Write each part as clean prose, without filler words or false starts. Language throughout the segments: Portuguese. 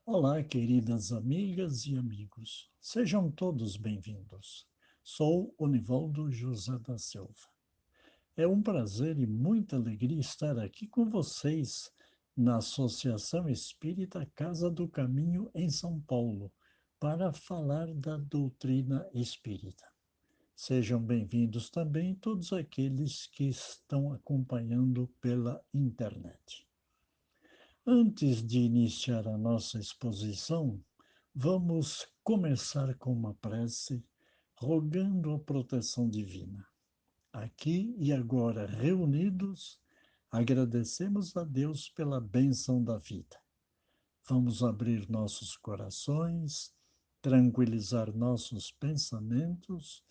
Olá, queridas amigas e amigos. Sejam todos bem-vindos. Sou Onivaldo José da Silva. É um prazer e muita alegria estar aqui com vocês na Associação Espírita Casa do Caminho em São Paulo para falar da doutrina espírita. Sejam bem-vindos também todos aqueles que estão acompanhando pela internet. Antes de iniciar a nossa exposição, vamos começar com uma prece, rogando a proteção divina. Aqui e agora reunidos, agradecemos a Deus pela bênção da vida. Vamos abrir nossos corações, tranquilizar nossos pensamentos,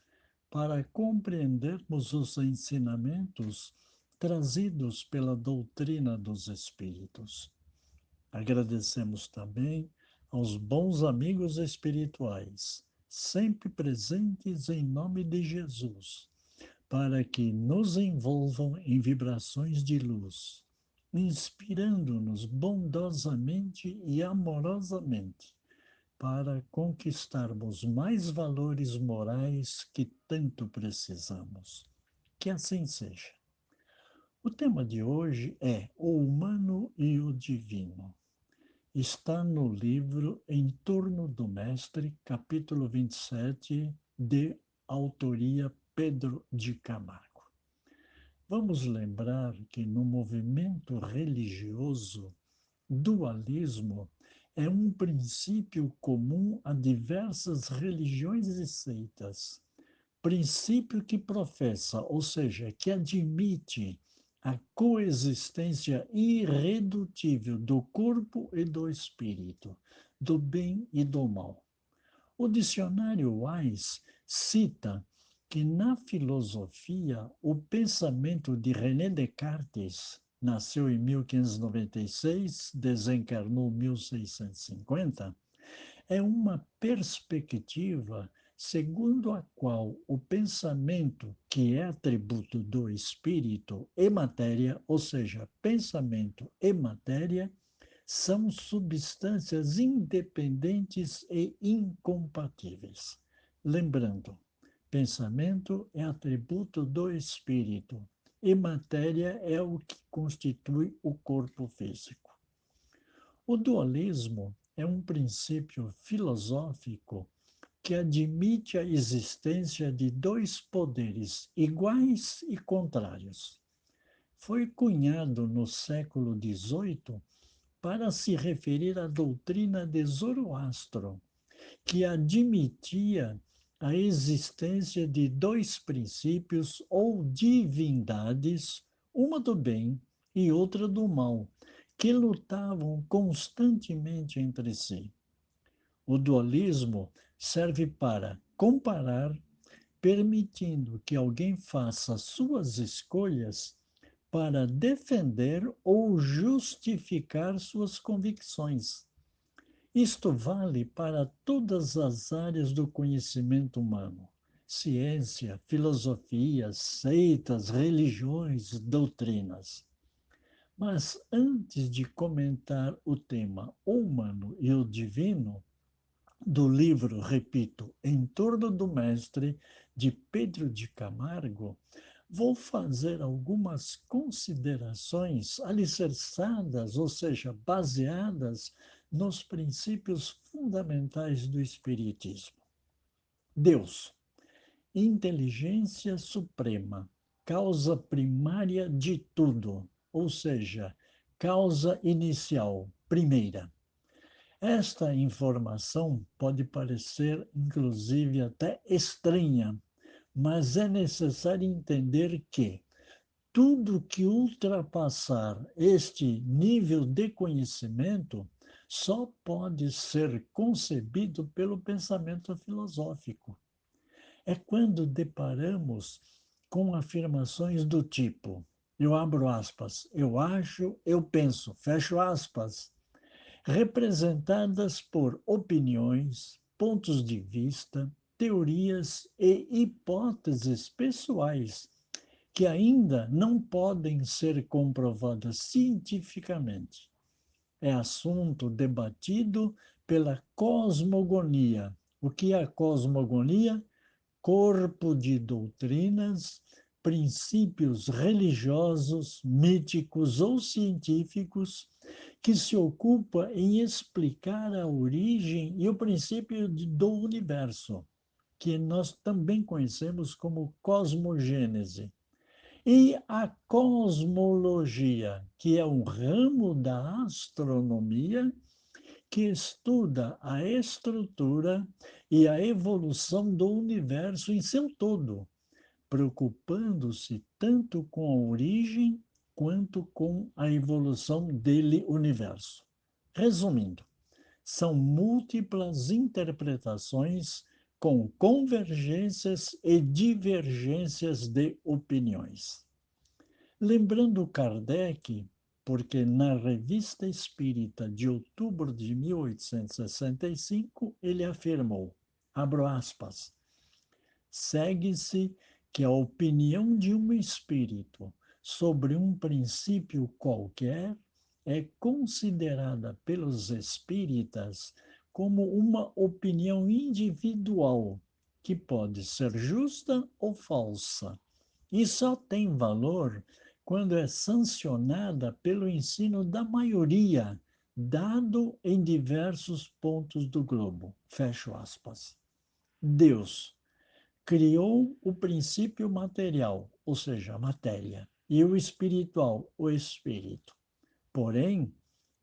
para compreendermos os ensinamentos trazidos pela doutrina dos Espíritos. Agradecemos também aos bons amigos espirituais, sempre presentes em nome de Jesus, para que nos envolvam em vibrações de luz, inspirando-nos bondosamente e amorosamente para conquistarmos mais valores morais que tanto precisamos. Que assim seja. O tema de hoje é o humano e o divino. Está no livro Em Torno do Mestre, capítulo 27, de autoria Pedro de Camargo. Vamos lembrar que no movimento religioso, dualismo é um princípio comum a diversas religiões e seitas. Princípio que professa, ou seja, que admite a coexistência irredutível do corpo e do espírito, do bem e do mal. O dicionário Wise cita que na filosofia o pensamento de René Descartes, nasceu em 1596, desencarnou em 1650, é uma perspectiva segundo a qual o pensamento, que é atributo do espírito, e matéria, ou seja, pensamento e matéria, são substâncias independentes e incompatíveis. Lembrando, pensamento é atributo do espírito e matéria é o que constitui o corpo físico. O dualismo é um princípio filosófico que admite a existência de dois poderes iguais e contrários. Foi cunhado no século XVIII para se referir à doutrina de Zoroastro, que admitia a existência de dois princípios ou divindades, uma do bem e outra do mal, que lutavam constantemente entre si. O dualismo serve para comparar, permitindo que alguém faça suas escolhas para defender ou justificar suas convicções. Isto vale para todas as áreas do conhecimento humano: ciência, filosofia, seitas, religiões, doutrinas. Mas antes de comentar o tema o humano e o divino, do livro, repito, Em Torno do Mestre, de Pedro de Camargo, vou fazer algumas considerações alicerçadas, ou seja, baseadas nos princípios fundamentais do Espiritismo. Deus, inteligência suprema, causa primária de tudo, ou seja, causa inicial, primeira. Esta informação pode parecer, inclusive, até estranha, mas é necessário entender que tudo que ultrapassar este nível de conhecimento só pode ser concebido pelo pensamento filosófico. É quando deparamos com afirmações do tipo, eu abro aspas, eu acho, eu penso, fecho aspas, representadas por opiniões, pontos de vista, teorias e hipóteses pessoais que ainda não podem ser comprovadas cientificamente. é assunto debatido pela cosmogonia. O que é a cosmogonia? Corpo de doutrinas, princípios religiosos, míticos ou científicos que se ocupa em explicar a origem e o princípio do universo, que nós também conhecemos como cosmogênese. E a cosmologia, que é um ramo da astronomia que estuda a estrutura e a evolução do universo em seu todo, preocupando-se tanto com a origem quanto com a evolução dele universo. Resumindo, são múltiplas interpretações com convergências e divergências de opiniões. Lembrando Kardec, porque na Revista Espírita de outubro de 1865 ele afirmou, abro aspas, segue-se que a opinião de um espírito sobre um princípio qualquer é considerada pelos espíritas como uma opinião individual, que pode ser justa ou falsa, e só tem valor quando é sancionada pelo ensino da maioria, dado em diversos pontos do globo. Fecho aspas. Deus criou o princípio material, ou seja, a matéria, e o espiritual, o espírito. Porém,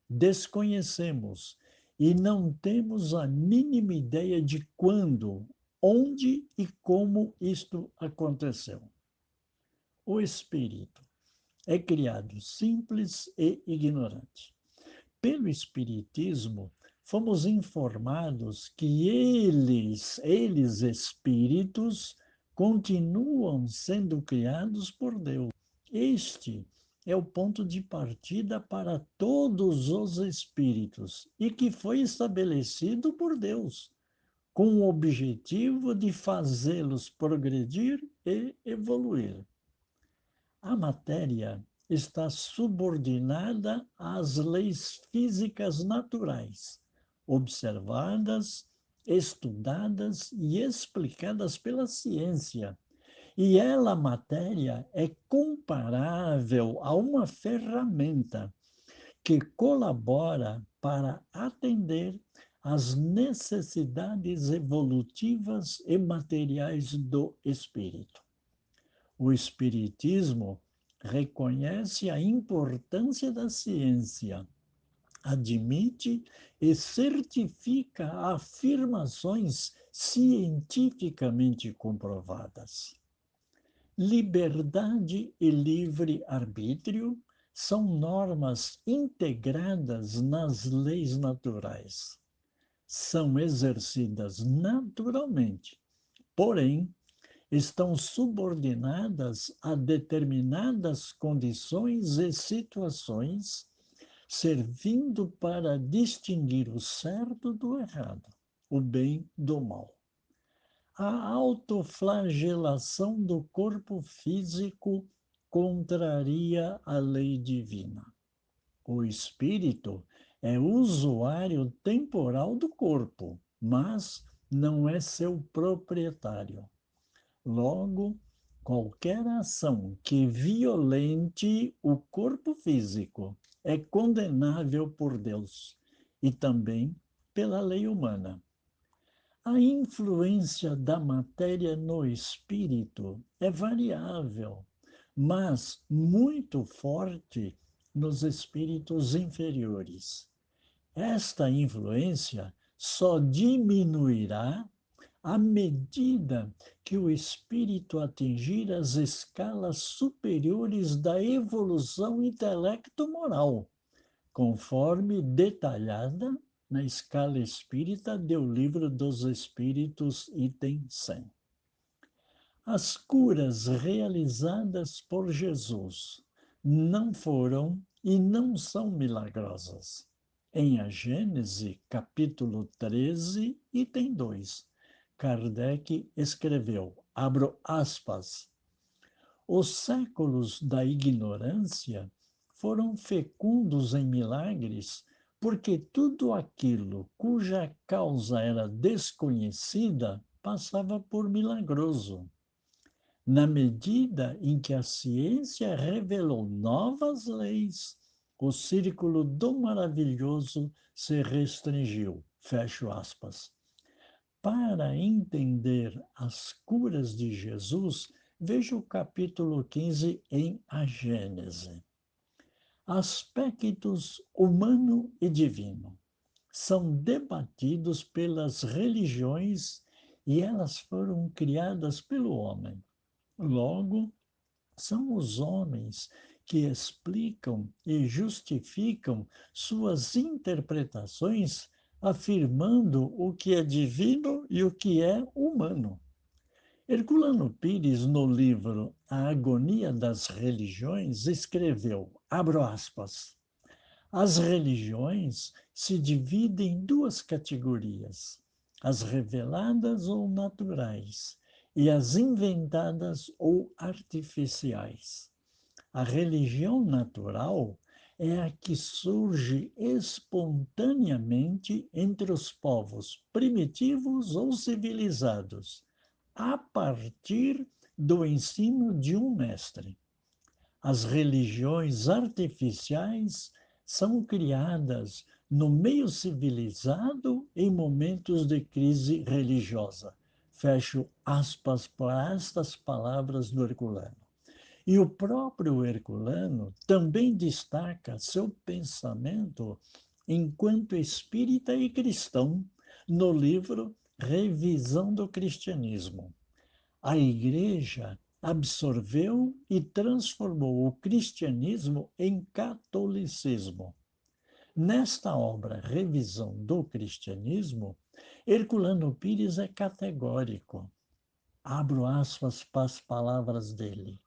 desconhecemos e não temos a mínima ideia de quando, onde e como isto aconteceu. O espírito é criado simples e ignorante. Pelo Espiritismo, fomos informados que eles espíritos, continuam sendo criados por Deus. Este é o ponto de partida para todos os espíritos e que foi estabelecido por Deus, com o objetivo de fazê-los progredir e evoluir. A matéria está subordinada às leis físicas naturais, observadas, estudadas e explicadas pela ciência. E ela, a matéria, é comparável a uma ferramenta que colabora para atender às necessidades evolutivas e materiais do espírito. O Espiritismo reconhece a importância da ciência, admite e certifica afirmações cientificamente comprovadas. Liberdade e livre-arbítrio são normas integradas nas leis naturais. São exercidas naturalmente, porém, estão subordinadas a determinadas condições e situações, servindo para distinguir o certo do errado, o bem do mal. A autoflagelação do corpo físico contraria a lei divina. O espírito é usuário temporal do corpo, mas não é seu proprietário. Logo, qualquer ação que violente o corpo físico é condenável por Deus e também pela lei humana. A influência da matéria no espírito é variável, mas muito forte nos espíritos inferiores. Esta influência só diminuirá à medida que o espírito atingir as escalas superiores da evolução intelecto-moral, conforme detalhada na escala espírita do Livro dos Espíritos, item 100. As curas realizadas por Jesus não foram e não são milagrosas. Em A Gênese, capítulo 13, item 2, Kardec escreveu, abro aspas, os séculos da ignorância foram fecundos em milagres porque tudo aquilo cuja causa era desconhecida passava por milagroso. Na medida em que a ciência revelou novas leis, o círculo do maravilhoso se restringiu. Fecho aspas. Para entender as curas de Jesus, veja o capítulo 15 em A Gênese. Aspectos humano e divino são debatidos pelas religiões e elas foram criadas pelo homem. Logo, são os homens que explicam e justificam suas interpretações, afirmando o que é divino e o que é humano. Herculano Pires, no livro A Agonia das Religiões, escreveu, abro aspas, as religiões se dividem em duas categorias, as reveladas ou naturais e as inventadas ou artificiais. A religião natural é a que surge espontaneamente entre os povos primitivos ou civilizados, a partir do ensino de um mestre. As religiões artificiais são criadas no meio civilizado em momentos de crise religiosa. Fecho aspas para estas palavras do Herculano. E o próprio Herculano também destaca seu pensamento enquanto espírita e cristão no livro Revisão do Cristianismo. A Igreja absorveu e transformou o cristianismo em catolicismo. Nesta obra, Revisão do Cristianismo, Herculano Pires é categórico. Abro aspas para as palavras dele.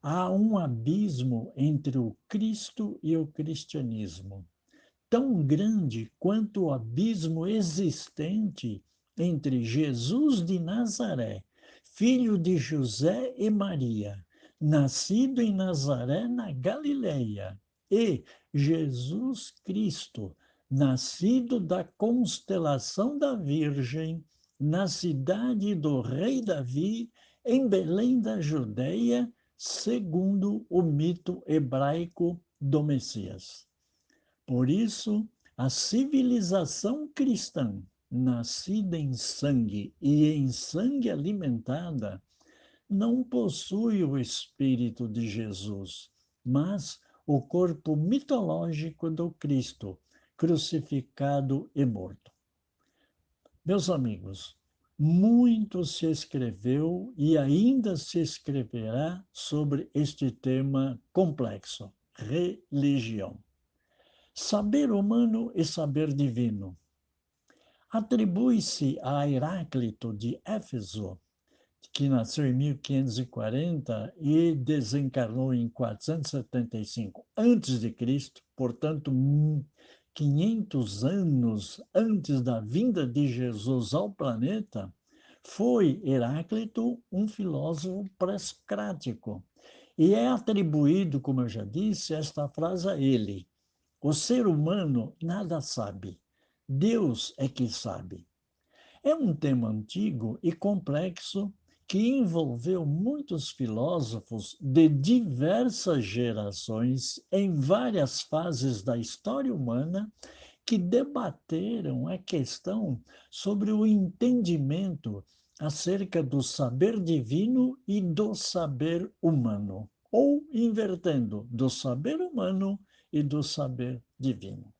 Há um abismo entre o Cristo e o cristianismo, tão grande quanto o abismo existente entre Jesus de Nazaré, filho de José e Maria, nascido em Nazaré, na Galileia, e Jesus Cristo, nascido da constelação da Virgem, na cidade do rei Davi, em Belém da Judéia, segundo o mito hebraico do Messias. Por isso, a civilização cristã, nascida em sangue e em sangue alimentada, não possui o Espírito de Jesus, mas o corpo mitológico do Cristo, crucificado e morto. Meus amigos, muito se escreveu e ainda se escreverá sobre este tema complexo, religião. Saber humano e saber divino. Atribui-se a Heráclito de Éfeso, que nasceu em 1540 e desencarnou em 475 a.C., portanto, 500 anos antes da vinda de Jesus ao planeta, foi Heráclito um filósofo pré-socrático. E é atribuído, como eu já disse, esta frase a ele: o ser humano nada sabe, Deus é que sabe. É um tema antigo e complexo que envolveu muitos filósofos de diversas gerações em várias fases da história humana que debateram a questão sobre o entendimento acerca do saber divino e do saber humano, ou invertendo, do saber humano e do saber divino.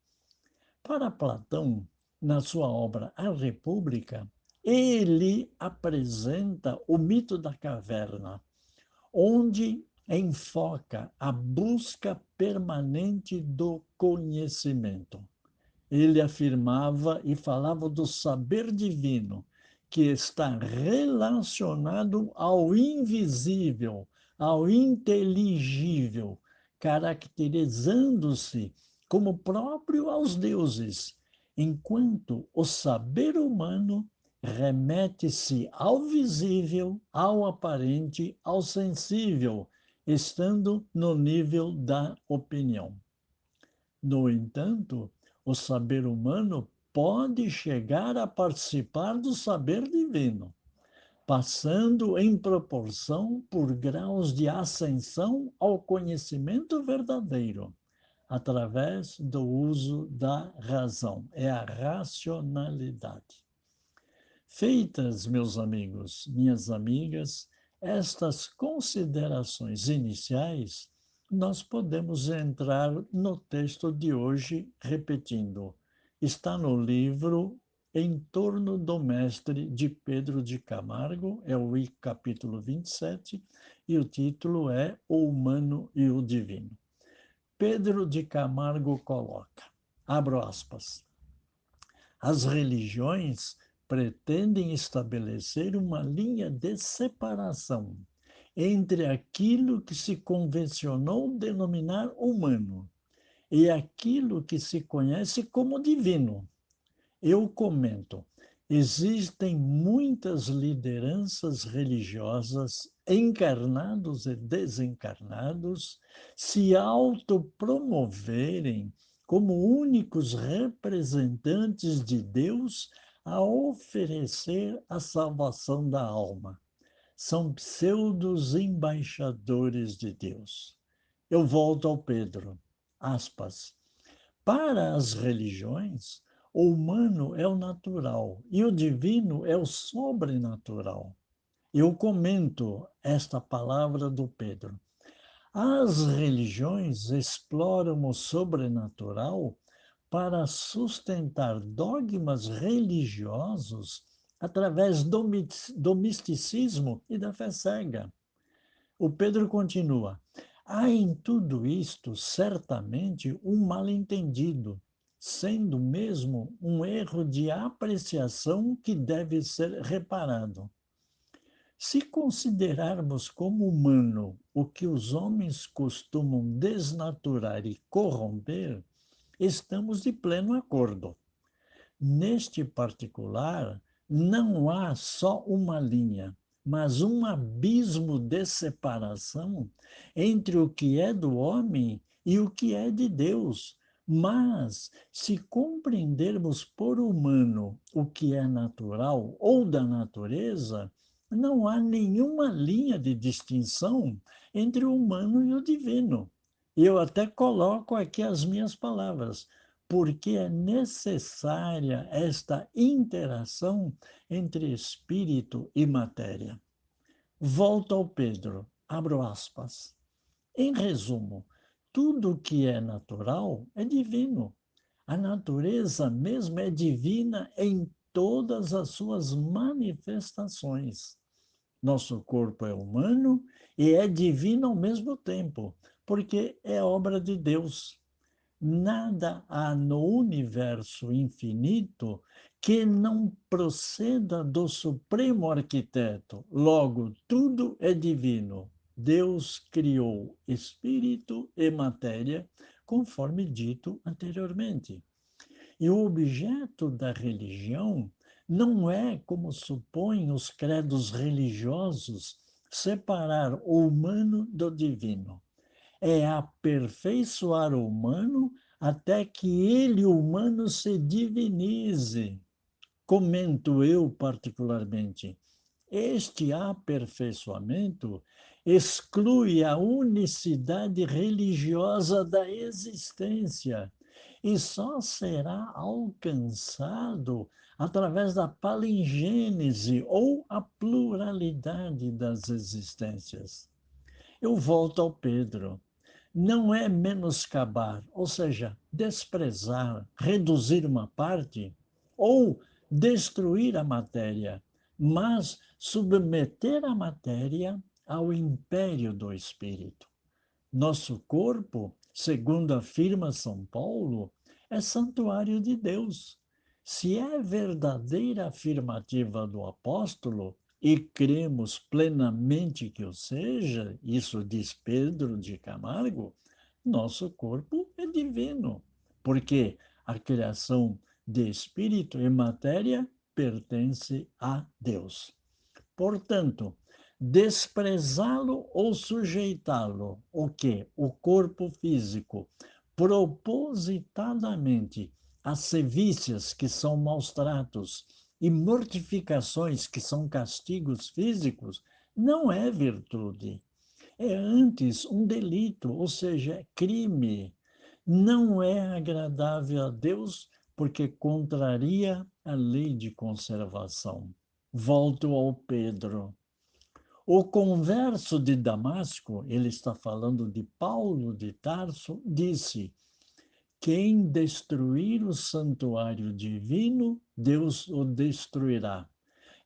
Para Platão, na sua obra A República, ele apresenta o mito da caverna, onde enfoca a busca permanente do conhecimento. Ele afirmava e falava do saber divino, que está relacionado ao invisível, ao inteligível, caracterizando-se como próprio aos deuses, enquanto o saber humano remete-se ao visível, ao aparente, ao sensível, estando no nível da opinião. No entanto, O saber humano pode chegar a participar do saber divino, passando em proporção por graus de ascensão ao conhecimento verdadeiro, através do uso da razão. É a racionalidade. Feitas, meus amigos, minhas amigas, estas considerações iniciais, nós podemos entrar no texto de hoje, repetindo. Está no livro Em Torno do Mestre, de Pedro de Camargo, é o capítulo 27, e o título é O Humano e o Divino. Pedro de Camargo coloca, abro aspas, as religiões pretendem estabelecer uma linha de separação entre aquilo que se convencionou denominar humano e aquilo que se conhece como divino. Eu comento, existem muitas lideranças religiosas, encarnados e desencarnados, se autopromoverem como únicos representantes de Deus a oferecer a salvação da alma. São pseudos embaixadores de Deus. Eu volto ao Pedro, aspas. Para as religiões, o humano é o natural e o divino é o sobrenatural. Eu comento esta palavra do Pedro. As religiões exploram o sobrenatural para sustentar dogmas religiosos através do misticismo e da fé cega. O Pedro continua: há em tudo isto certamente um mal-entendido, sendo mesmo um erro de apreciação que deve ser reparado. Se considerarmos como humano o que os homens costumam desnaturar e corromper, estamos de pleno acordo. Neste particular, não há só uma linha, mas um abismo de separação entre o que é do homem e o que é de Deus. Mas, se compreendermos por humano o que é natural ou da natureza, não há nenhuma linha de distinção entre o humano e o divino. Eu até coloco aqui as minhas palavras porque é necessária esta interação entre espírito e matéria. Volto ao Pedro, abro aspas. Em resumo, tudo que é natural é divino. A natureza mesmo é divina em todas as suas manifestações. Nosso corpo é humano e é divino ao mesmo tempo, porque é obra de Deus. Nada há no universo infinito que não proceda do Supremo Arquiteto. Logo, tudo é divino. Deus criou espírito e matéria, conforme dito anteriormente. E o objeto da religião não é, como supõem os credos religiosos, separar o humano do divino, é aperfeiçoar o humano até que ele, o humano, se divinize. Comento eu particularmente. Este aperfeiçoamento exclui a unicidade religiosa da existência e só será alcançado através da palingênese ou a pluralidade das existências. Eu volto ao Pedro. Não é menoscabar, ou seja, desprezar, reduzir uma parte ou destruir a matéria, mas submeter a matéria ao império do espírito. Nosso corpo, segundo afirma São Paulo, é santuário de Deus. Se é verdadeira afirmativa do apóstolo, e cremos plenamente que o seja, isso diz Pedro de Camargo, nosso corpo é divino, porque a criação de espírito e matéria pertence a Deus. Portanto, desprezá-lo ou sujeitá-lo, o que? O corpo físico, propositadamente, as sevícias, que são maus tratos, e mortificações, que são castigos físicos, não é virtude. É antes um delito, ou seja, é crime. Não é agradável a Deus porque contraria a lei de conservação. Volto ao Pedro. O converso de Damasco, ele está falando de Paulo de Tarso, disse: quem destruir o santuário divino, Deus o destruirá.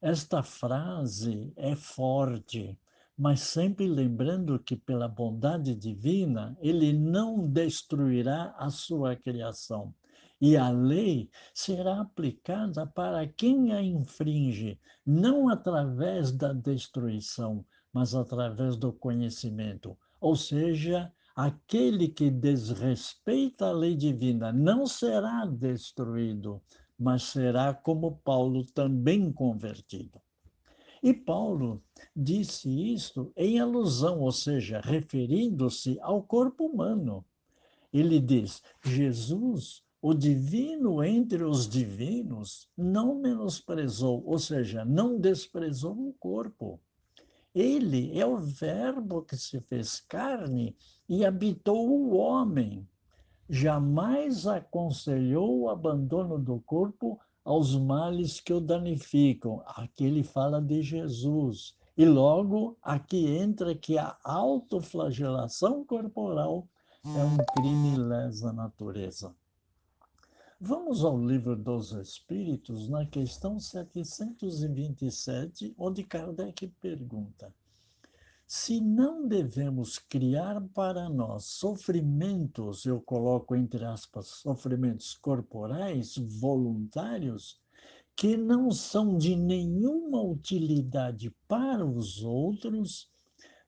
Esta frase é forte, mas sempre lembrando que, pela bondade divina, ele não destruirá a sua criação. E a lei será aplicada para quem a infringe, não através da destruição, mas através do conhecimento. Ou seja, aquele que desrespeita a lei divina não será destruído, mas será como Paulo também convertido. E Paulo disse isto em alusão, ou seja, referindo-se ao corpo humano. Ele diz: Jesus, o divino entre os divinos, não menosprezou, ou seja, não desprezou o corpo. Ele é o Verbo que se fez carne e habitou o homem. Jamais aconselhou o abandono do corpo aos males que o danificam. Aqui ele fala de Jesus. E logo aqui entra que a autoflagelação corporal é um crime e lesa natureza. Vamos ao livro dos Espíritos, na questão 727, onde Kardec pergunta: se não devemos criar para nós sofrimentos, eu coloco entre aspas, sofrimentos corporais voluntários, que não são de nenhuma utilidade para os outros,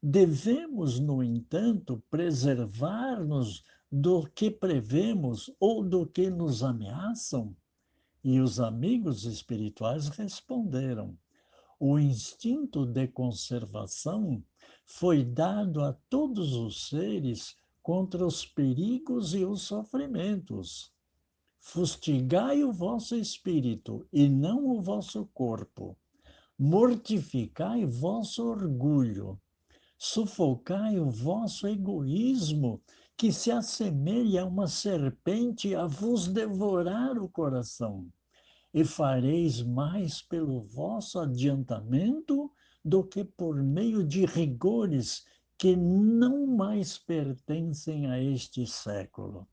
devemos, no entanto, preservar-nos do que prevemos ou do que nos ameaçam? E os amigos espirituais responderam: o instinto de conservação foi dado a todos os seres contra os perigos e os sofrimentos. Fustigai o vosso espírito e não o vosso corpo. Mortificai vosso orgulho. Sufocai o vosso egoísmo, que se assemelha a uma serpente a vos devorar o coração, e fareis mais pelo vosso adiantamento do que por meio de rigores que não mais pertencem a este século.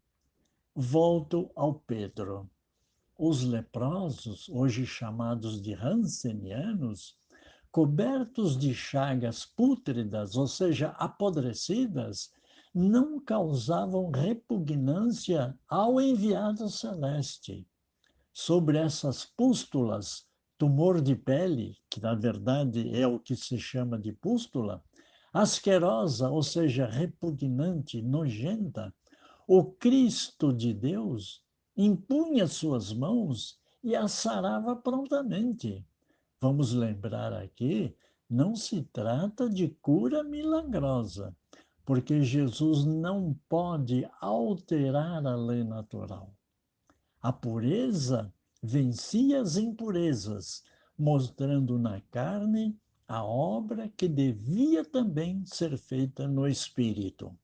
Volto ao Pedro. Os leprosos, hoje chamados de Hansenianos, cobertos de chagas pútridas, ou seja, apodrecidas, não causavam repugnância ao enviado celeste. Sobre essas pústulas, tumor de pele, que na verdade é o que se chama de pústula, asquerosa, ou seja, repugnante, nojenta, o Cristo de Deus impunha suas mãos e a sarava prontamente. Vamos lembrar aqui, não se trata de cura milagrosa, porque Jesus não pode alterar a lei natural. A pureza vencia as impurezas, mostrando na carne a obra que devia também ser feita no espírito.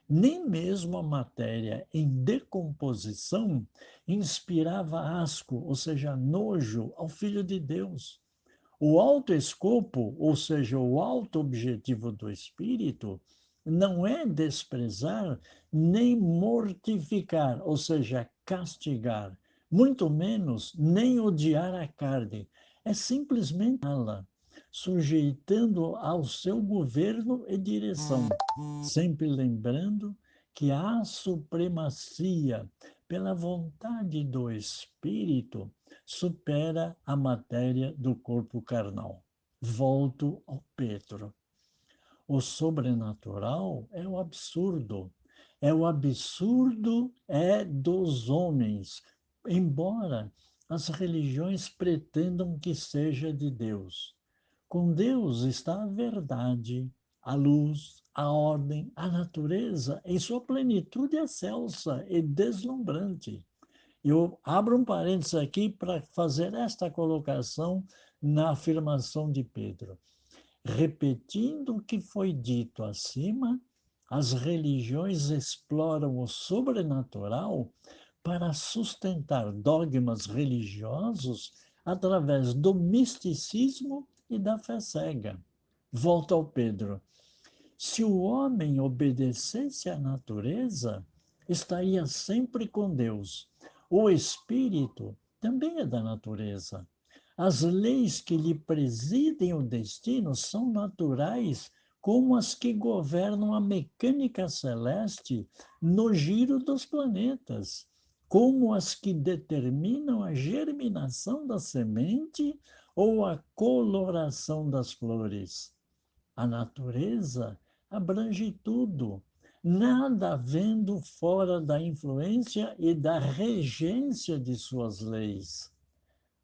Nem mesmo a matéria em decomposição inspirava asco, ou seja, nojo, ao Filho de Deus. O alto escopo, ou seja, o alto objetivo do espírito, não é desprezar nem mortificar, ou seja, castigar, muito menos nem odiar a carne, é simplesmente ela, sujeitando ao seu governo e direção, sempre lembrando que a supremacia pela vontade do espírito supera a matéria do corpo carnal. Volto ao Pedro. O sobrenatural é o absurdo. É o absurdo é dos homens, embora as religiões pretendam que seja de Deus. Com Deus está a verdade, a luz, a ordem, a natureza em sua plenitude excelsa e deslumbrante. Eu abro um parênteses aqui para fazer esta colocação na afirmação de Pedro. Repetindo o que foi dito acima, as religiões exploram o sobrenatural para sustentar dogmas religiosos através do misticismo e da fé cega. Volto ao Pedro. Se o homem obedecesse à natureza, estaria sempre com Deus. O espírito também é da natureza. As leis que lhe presidem o destino são naturais, como as que governam a mecânica celeste no giro dos planetas, como as que determinam a germinação da semente ou a coloração das flores. A natureza abrange tudo, nada havendo fora da influência e da regência de suas leis.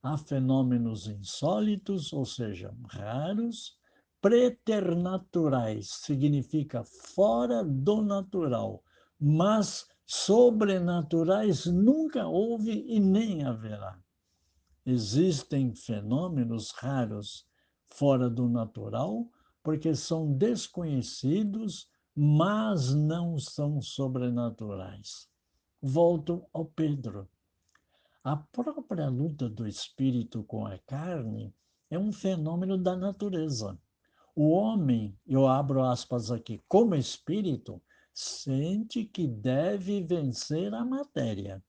Há fenômenos insólitos, ou seja, raros, preternaturais, significa fora do natural, mas sobrenaturais nunca houve e nem haverá. Existem fenômenos raros fora do natural, porque são desconhecidos, mas não são sobrenaturais. Volto ao Pedro. A própria luta do espírito com a carne é um fenômeno da natureza. O homem, eu abro aspas aqui, como espírito, sente que deve vencer a matéria.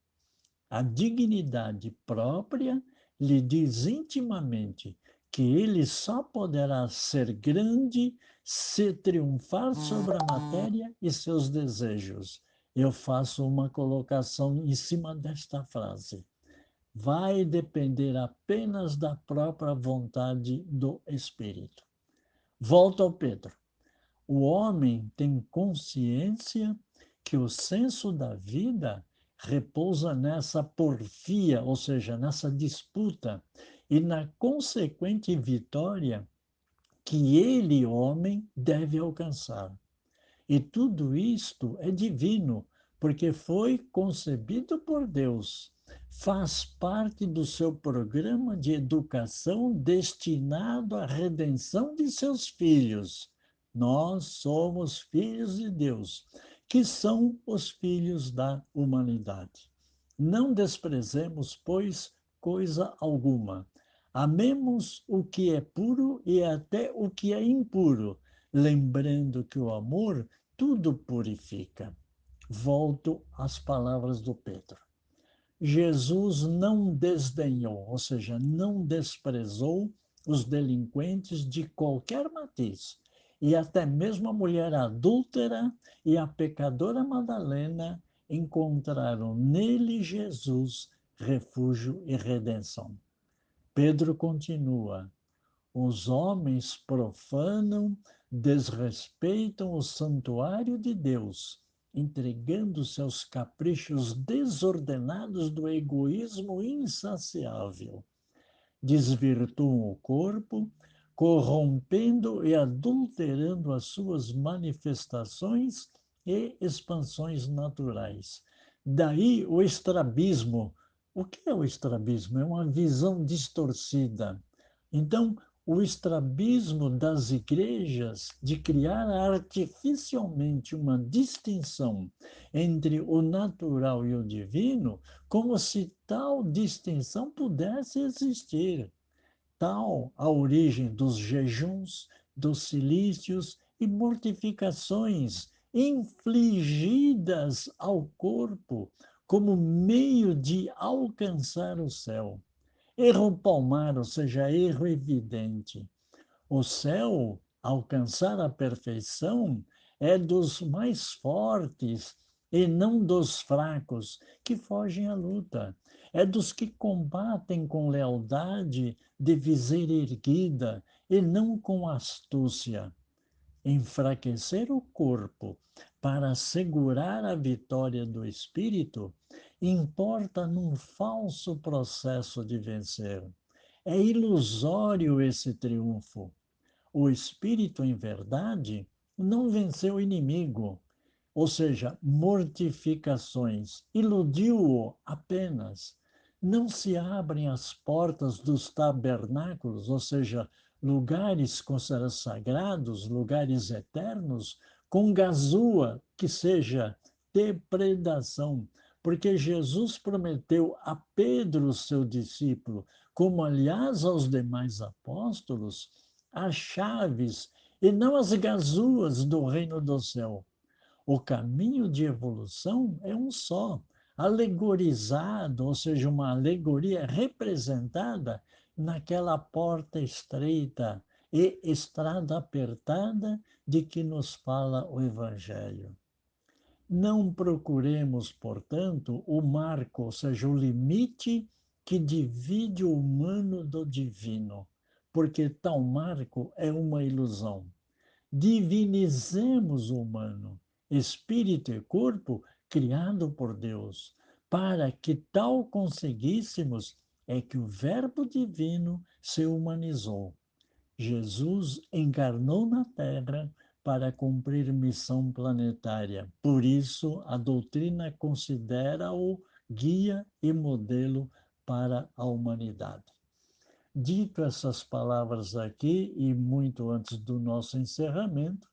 A dignidade própria lhe diz intimamente que ele só poderá ser grande se triunfar sobre a matéria e seus desejos. Eu faço uma colocação em cima desta frase. Vai depender apenas da própria vontade do espírito. Volto ao Pedro. O homem tem consciência que o senso da vida repousa nessa porfia, ou seja, nessa disputa, e na consequente vitória que ele, homem, deve alcançar. E tudo isto é divino, porque foi concebido por Deus. Faz parte do seu programa de educação destinado à redenção de seus filhos. Nós somos filhos de Deus, que são os filhos da humanidade. Não desprezemos, pois, coisa alguma. Amemos o que é puro e até o que é impuro, lembrando que o amor tudo purifica. Volto às palavras do Pedro. Jesus não desdenhou, ou seja, não desprezou os delinquentes de qualquer matiz. E até mesmo a mulher adúltera e a pecadora Madalena encontraram nele, Jesus, refúgio e redenção. Pedro continua: os homens profanam, desrespeitam o santuário de Deus, entregando-se aos caprichos desordenados do egoísmo insaciável. Desvirtuam o corpo, corrompendo e adulterando as suas manifestações e expansões naturais. Daí o estrabismo. O que é o estrabismo? É uma visão distorcida. Então, o estrabismo das igrejas de criar artificialmente uma distinção entre o natural e o divino, como se tal distinção pudesse existir. Tal a origem dos jejuns, dos cilícios e mortificações infligidas ao corpo como meio de alcançar o céu. Erro palmar, ou seja, erro evidente. O céu, alcançar a perfeição, é dos mais fortes e não dos fracos que fogem à luta. É dos que combatem com lealdade de viseira erguida e não com astúcia. Enfraquecer o corpo para assegurar a vitória do espírito importa num falso processo de vencer. É ilusório esse triunfo. O espírito, em verdade, não venceu o inimigo, ou seja, mortificações, iludiu-o apenas. Não se abrem as portas dos tabernáculos, ou seja, lugares considerados sagrados, lugares eternos, com gazua, que seja depredação, porque Jesus prometeu a Pedro, seu discípulo, como aliás aos demais apóstolos, as chaves e não as gazuas do reino do céu. O caminho de evolução é um só, alegorizado, ou seja, uma alegoria representada naquela porta estreita e estrada apertada de que nos fala o Evangelho. Não procuremos, portanto, o marco, ou seja, o limite que divide o humano do divino, porque tal marco é uma ilusão. Divinizemos o humano, espírito e corpo criado por Deus, para que tal conseguíssemos é que o Verbo divino se humanizou. Jesus encarnou na Terra para cumprir missão planetária. Por isso, a doutrina considera-o guia e modelo para a humanidade. Dito essas palavras aqui, e muito antes do nosso encerramento,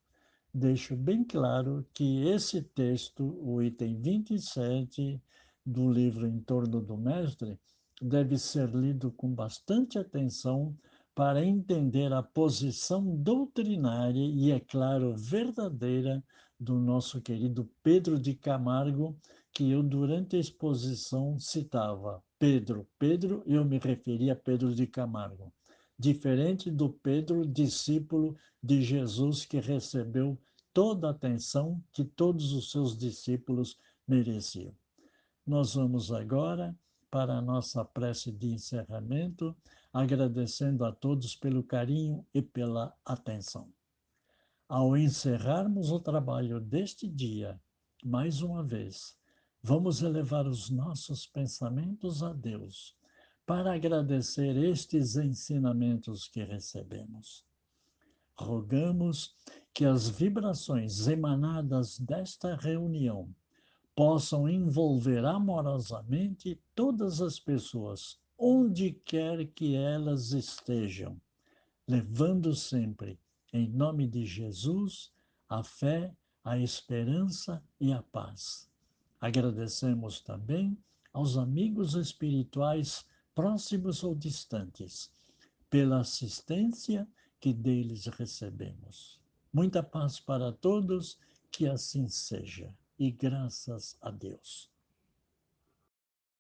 deixo bem claro que esse texto, o item 27 do livro Em Torno do Mestre, deve ser lido com bastante atenção para entender a posição doutrinária e, é claro, verdadeira do nosso querido Pedro de Camargo, que eu, durante a exposição, citava. Pedro, Pedro, eu me referia a Pedro de Camargo. Diferente do Pedro, discípulo de Jesus, que recebeu toda a atenção que todos os seus discípulos mereciam. Nós vamos agora para a nossa prece de encerramento, agradecendo a todos pelo carinho e pela atenção. Ao encerrarmos o trabalho deste dia, mais uma vez, vamos elevar os nossos pensamentos a Deus para agradecer estes ensinamentos que recebemos. Rogamos que as vibrações emanadas desta reunião possam envolver amorosamente todas as pessoas, onde quer que elas estejam, levando sempre, em nome de Jesus, a fé, a esperança e a paz. Agradecemos também aos amigos espirituais próximos ou distantes pela assistência que deles recebemos. Muita paz para todos, que assim seja, e graças a Deus.